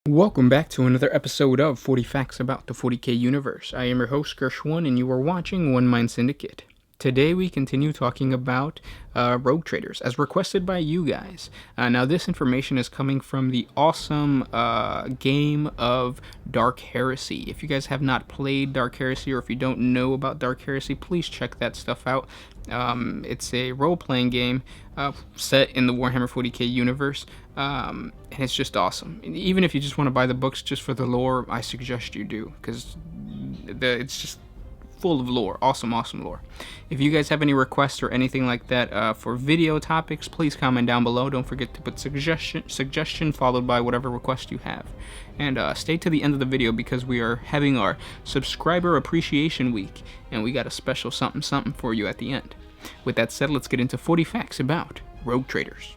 Welcome back to another episode of 40 Facts About the 40K Universe. I am your host, Gershwin, and you are watching One Mind Syndicate. Today we continue talking about rogue traders, as requested by you guys. Now this information is coming from the awesome game of Dark Heresy. If you guys have not played Dark Heresy, or if you don't know about Dark Heresy, please check that stuff out. It's a role-playing game set in the Warhammer 40K universe, and it's just awesome. Even if you just want to buy the books just for the lore, I suggest you do, because it's just full of lore. Awesome lore. If you guys have any requests or anything like that for video topics, please comment down below. Don't forget to put suggestion followed by whatever request you have. And stay to the end of the video, because we are having our subscriber appreciation week, and we got a special something for you at the end. With that said, let's get into 40 facts about rogue traders.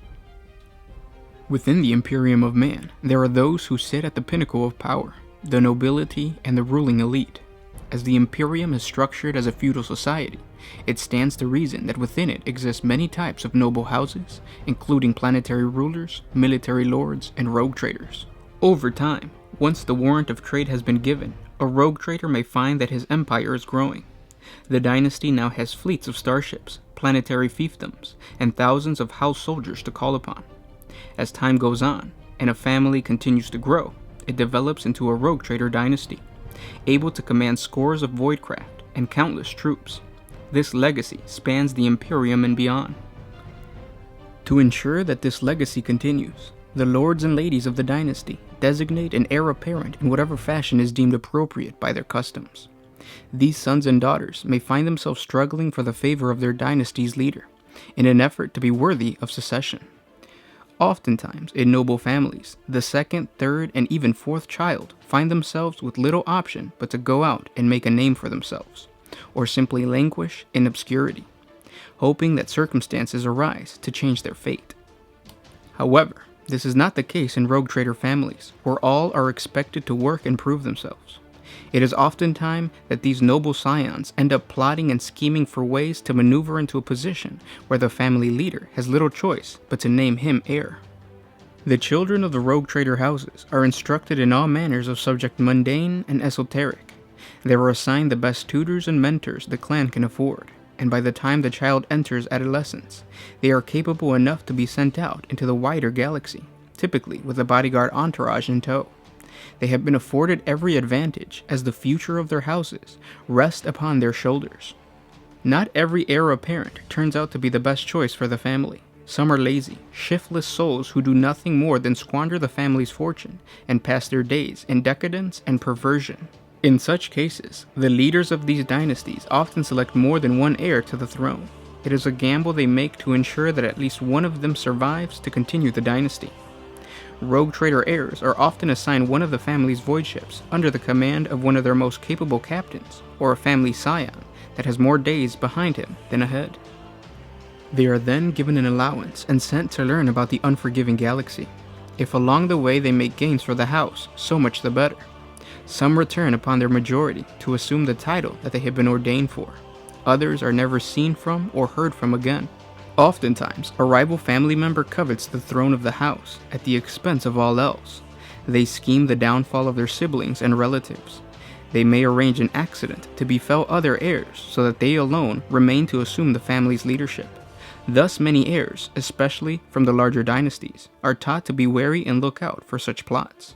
Within the Imperium of Man, there are those who sit at the pinnacle of power, the nobility and the ruling elite. As the Imperium is structured as a feudal society, it stands to reason that within it exist many types of noble houses, including planetary rulers, military lords, and rogue traders. Over time, once the warrant of trade has been given, a rogue trader may find that his empire is growing. The dynasty now has fleets of starships, planetary fiefdoms, and thousands of house soldiers to call upon. As time goes on, and a family continues to grow, it develops into a rogue trader dynasty, able to command scores of voidcraft and countless troops. This legacy spans the Imperium and beyond. To ensure that this legacy continues, the lords and ladies of the dynasty designate an heir apparent in whatever fashion is deemed appropriate by their customs. These sons and daughters may find themselves struggling for the favor of their dynasty's leader, in an effort to be worthy of succession. Oftentimes, in noble families, the second, third, and even fourth child find themselves with little option but to go out and make a name for themselves, or simply languish in obscurity, hoping that circumstances arise to change their fate. However, this is not the case in rogue trader families, where all are expected to work and prove themselves. It is oftentimes that these noble scions end up plotting and scheming for ways to maneuver into a position where the family leader has little choice but to name him heir. The children of the rogue trader houses are instructed in all manners of subject mundane and esoteric. They are assigned the best tutors and mentors the clan can afford, and by the time the child enters adolescence, they are capable enough to be sent out into the wider galaxy, typically with a bodyguard entourage in tow. They have been afforded every advantage, as the future of their houses rests upon their shoulders. Not every heir apparent turns out to be the best choice for the family. Some are lazy, shiftless souls who do nothing more than squander the family's fortune and pass their days in decadence and perversion. In such cases, the leaders of these dynasties often select more than one heir to the throne. It is a gamble they make to ensure that at least one of them survives to continue the dynasty. Rogue trader heirs are often assigned one of the family's void ships under the command of one of their most capable captains, or a family scion that has more days behind him than ahead. They are then given an allowance and sent to learn about the unforgiving galaxy. If along the way they make gains for the house, so much the better. Some return upon their majority to assume the title that they have been ordained for. Others are never seen from or heard from again. Oftentimes, a rival family member covets the throne of the house at the expense of all else. They scheme the downfall of their siblings and relatives. They may arrange an accident to befell other heirs so that they alone remain to assume the family's leadership. Thus, many heirs, especially from the larger dynasties, are taught to be wary and look out for such plots.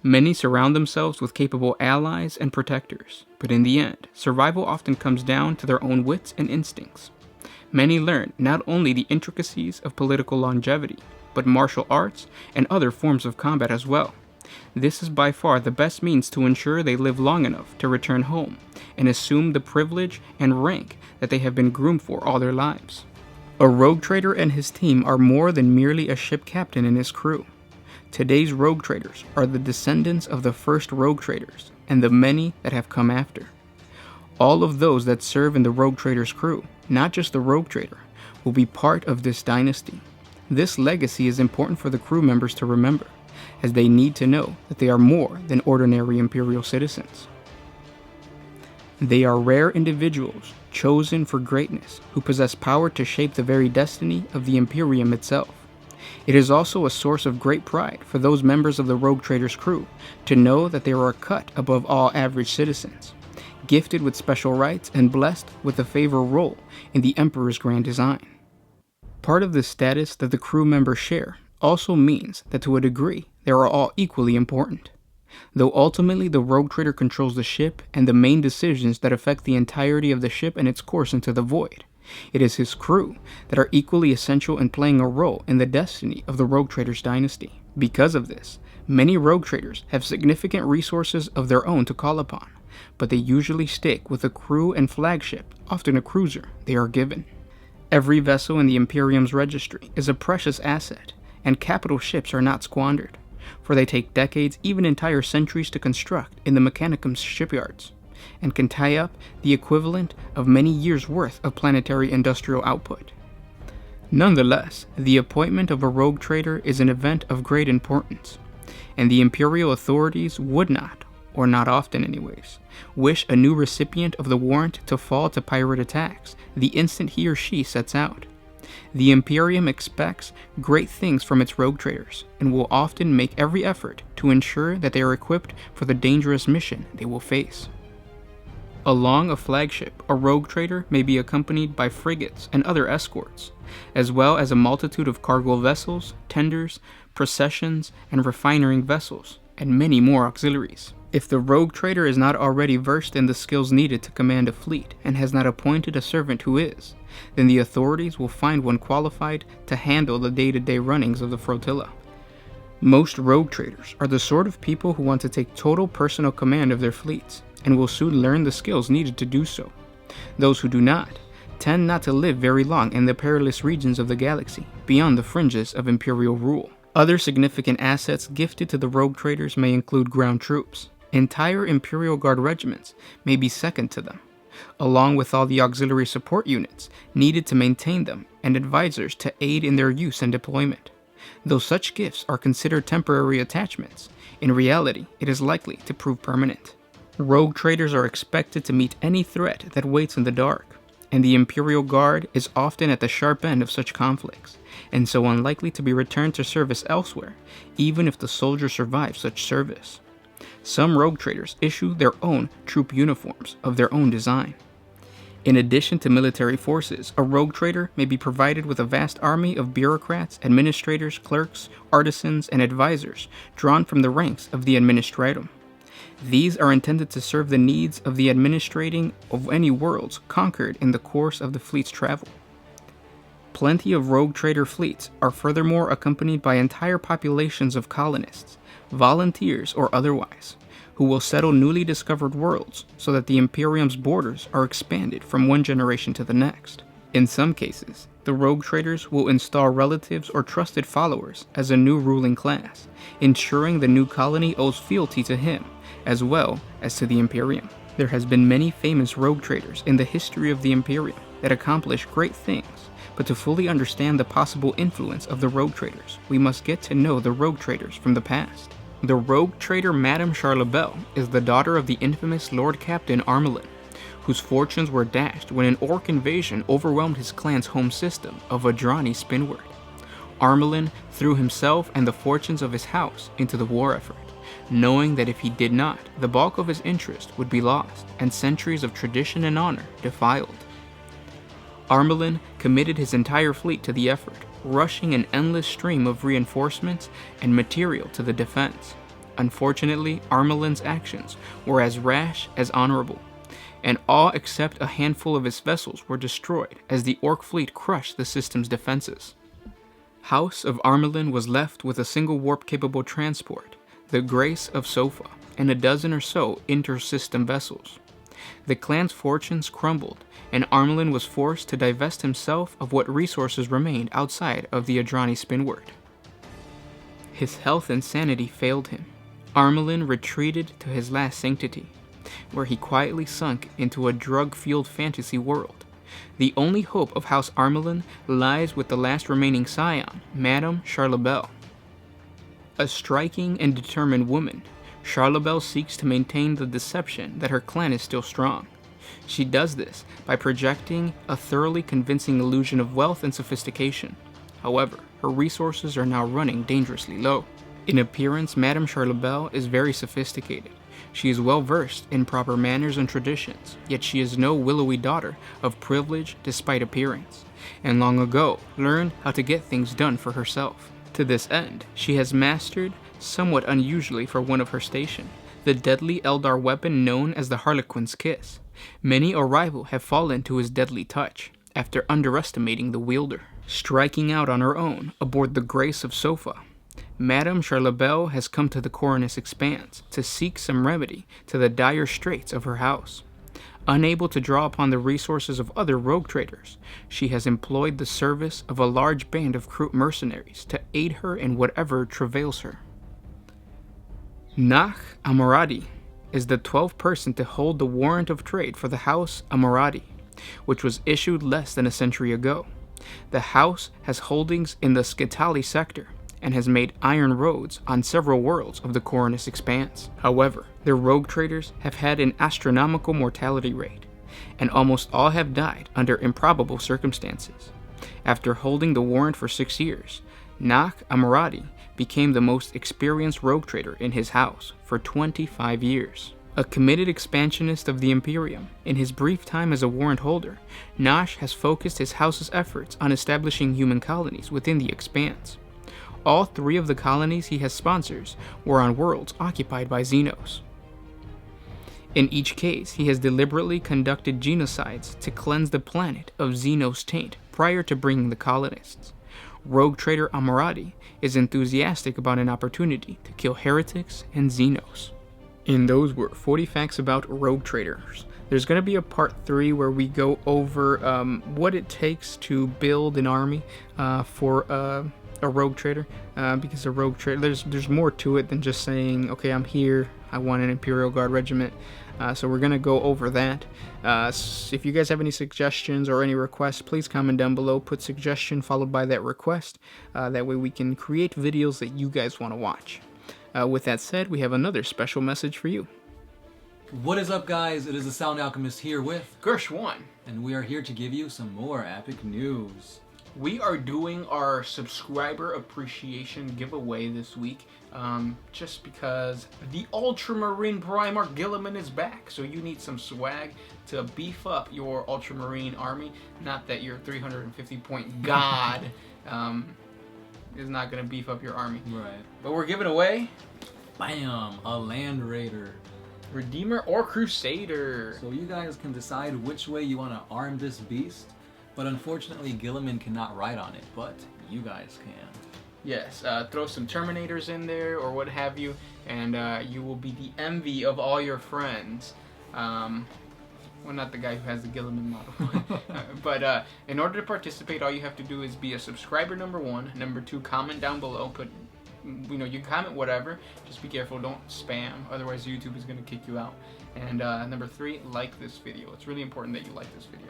Many surround themselves with capable allies and protectors, but in the end, survival often comes down to their own wits and instincts. Many learn not only the intricacies of political longevity, but martial arts and other forms of combat as well. This is by far the best means to ensure they live long enough to return home and assume the privilege and rank that they have been groomed for all their lives. A rogue trader and his team are more than merely a ship captain and his crew. Today's rogue traders are the descendants of the first rogue traders and the many that have come after. All of those that serve in the rogue trader's crew, not just the rogue trader, will be part of this dynasty. This legacy is important for the crew members to remember, as they need to know that they are more than ordinary Imperial citizens. They are rare individuals chosen for greatness who possess power to shape the very destiny of the Imperium itself. It is also a source of great pride for those members of the Rogue Trader's crew to know that they are a cut above all average citizens, gifted with special rights and blessed with a favored role in the Emperor's grand design. Part of the status that the crew members share also means that to a degree they are all equally important. Though ultimately the Rogue Trader controls the ship and the main decisions that affect the entirety of the ship and its course into the void, it is his crew that are equally essential in playing a role in the destiny of the Rogue Trader's dynasty. Because of this, many Rogue Traders have significant resources of their own to call upon, but they usually stick with a crew and flagship, often a cruiser, they are given. Every vessel in the Imperium's registry is a precious asset, and capital ships are not squandered, for they take decades, even entire centuries to construct in the Mechanicum's shipyards, and can tie up the equivalent of many years' worth of planetary industrial output. Nonetheless, the appointment of a Rogue Trader is an event of great importance, and the Imperial authorities would not, or not often anyways, wish a new recipient of the warrant to fall to pirate attacks the instant he or she sets out. The Imperium expects great things from its Rogue Traders, and will often make every effort to ensure that they are equipped for the dangerous mission they will face. Along a flagship, a Rogue Trader may be accompanied by frigates and other escorts, as well as a multitude of cargo vessels, tenders, processions, and refining vessels, and many more auxiliaries. If the Rogue Trader is not already versed in the skills needed to command a fleet and has not appointed a servant who is, then the authorities will find one qualified to handle the day-to-day runnings of the flotilla. Most Rogue Traders are the sort of people who want to take total personal command of their fleets, and will soon learn the skills needed to do so. Those who do not tend not to live very long in the perilous regions of the galaxy, beyond the fringes of Imperial rule. Other significant assets gifted to the Rogue Traders may include ground troops. Entire Imperial Guard regiments may be second to them, along with all the auxiliary support units needed to maintain them and advisors to aid in their use and deployment. Though such gifts are considered temporary attachments, in reality it is likely to prove permanent. Rogue Traders are expected to meet any threat that waits in the dark, and the Imperial Guard is often at the sharp end of such conflicts, and so unlikely to be returned to service elsewhere, even if the soldier survives such service. Some Rogue Traders issue their own troop uniforms of their own design. In addition to military forces, a Rogue Trader may be provided with a vast army of bureaucrats, administrators, clerks, artisans, and advisors drawn from the ranks of the administratum. These are intended to serve the needs of the administrating of any worlds conquered in the course of the fleet's travel. Plenty of Rogue Trader fleets are furthermore accompanied by entire populations of colonists, volunteers or otherwise, who will settle newly discovered worlds so that the Imperium's borders are expanded from one generation to the next. In some cases, the Rogue Traders will install relatives or trusted followers as a new ruling class, ensuring the new colony owes fealty to him, as well as to the Imperium. There has been many famous Rogue Traders in the history of the Imperium that accomplish great things, but to fully understand the possible influence of the Rogue Traders, we must get to know the Rogue Traders from the past. The Rogue Trader Madame Charlebelle is the daughter of the infamous Lord Captain Armelin, whose fortunes were dashed when an orc invasion overwhelmed his clan's home system of Adrani Spinward. Armelin threw himself and the fortunes of his house into the war effort, knowing that if he did not, the bulk of his interest would be lost and centuries of tradition and honor defiled. Armelin committed his entire fleet to the effort, rushing an endless stream of reinforcements and material to the defense. Unfortunately, Armelin's actions were as rash as honorable, and all except a handful of his vessels were destroyed as the orc fleet crushed the system's defenses. House of Armelin was left with a single warp-capable transport, the Grace of Sofa, and a dozen or so inter-system vessels. The clan's fortunes crumbled, and Armelin was forced to divest himself of what resources remained outside of the Adrani Spinward. His health and sanity failed him. Armelin retreated to his last sanctity, where he quietly sunk into a drug-fueled fantasy world. The only hope of House Armelin lies with the last remaining scion, Madame Charlebelle. A striking and determined woman, Charlebelle seeks to maintain the deception that her clan is still strong. She does this by projecting a thoroughly convincing illusion of wealth and sophistication. However, her resources are now running dangerously low. In appearance, Madame Charlebel is very sophisticated. She is well versed in proper manners and traditions, yet she is no willowy daughter of privilege despite appearance, and long ago learned how to get things done for herself. To this end, she has mastered, somewhat unusually for one of her station, the deadly Eldar weapon known as the Harlequin's Kiss. Many a rival have fallen to his deadly touch after underestimating the wielder. Striking out on her own aboard the Grace of Sofa, Madame Charlebel has come to the Cornus Expanse to seek some remedy to the dire straits of her house. Unable to draw upon the resources of other rogue traders, she has employed the service of a large band of Kroot mercenaries to aid her in whatever travails her. Nach Amaradi is the 12th person to hold the warrant of trade for the House Amaradi, which was issued less than a century ago. The house has holdings in the Scitali sector, and has made iron roads on several worlds of the Cornus Expanse. However, their rogue traders have had an astronomical mortality rate, and almost all have died under improbable circumstances. After holding the warrant for 6 years, Nach Amaradi became the most experienced rogue trader in his house for 25 years. A committed expansionist of the Imperium, in his brief time as a warrant holder, Nash has focused his house's efforts on establishing human colonies within the Expanse. All 3 of the colonies he has sponsors were on worlds occupied by Xenos. In each case, he has deliberately conducted genocides to cleanse the planet of Xenos taint prior to bringing the colonists. Rogue trader Amaradi is enthusiastic about an opportunity to kill heretics and Xenos. And those were 40 facts about rogue traders. There's going to be a part 3 where we go over what it takes to build an army for a rogue trader, because a rogue trader, there's more to it than just saying, okay, I'm here, I want an Imperial Guard regiment. So we're going to go over that. If you guys have any suggestions or any requests, please comment down below. Put suggestion followed by that request. That way we can create videos that you guys want to watch. With that said, we have another special message for you. What is up, guys? It is the Sound Alchemist here with Gershwan, and we are here to give you some more epic news. We are doing our subscriber appreciation giveaway this week, just because the Ultramarine Primarch Guilliman is back, so you need some swag to beef up your Ultramarine army. Not that your 350-point god is not going to beef up your army. Right. But we're giving away, bam, a Land Raider. Redeemer or Crusader. So you guys can decide which way you want to arm this beast. But unfortunately, Guilliman cannot ride on it, but you guys can. Yes, throw some Terminators in there or what have you, and you will be the envy of all your friends. Well, not the guy who has the Guilliman model. But in order to participate, all you have to do is be a subscriber, number 1. Number 2, comment down below. Put, you know, you can comment whatever. Just be careful, don't spam. Otherwise, YouTube is going to kick you out. And number 3, like this video. It's really important that you like this video.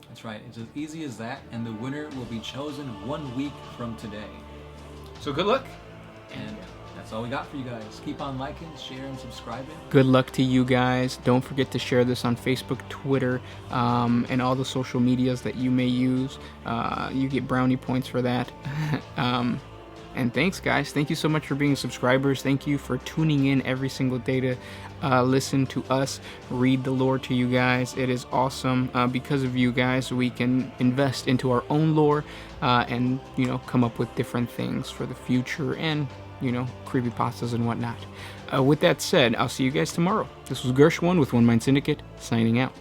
That's right. It's as easy as that, and the winner will be chosen 1 week from today. So good luck. And that's all we got for you guys. Keep on liking, sharing, subscribing. Good luck to you guys. Don't forget to share this on Facebook, Twitter, and all the social medias that you may use. You get brownie points for that. And thanks, guys. Thank you so much for being subscribers. Thank you for tuning in every single day to listen to us read the lore to you guys. It is awesome. Because of you guys, we can invest into our own lore and, you know, come up with different things for the future and, you know, creepypastas and whatnot. With that said, I'll see you guys tomorrow. This was Gershwan with One Mind Syndicate, signing out.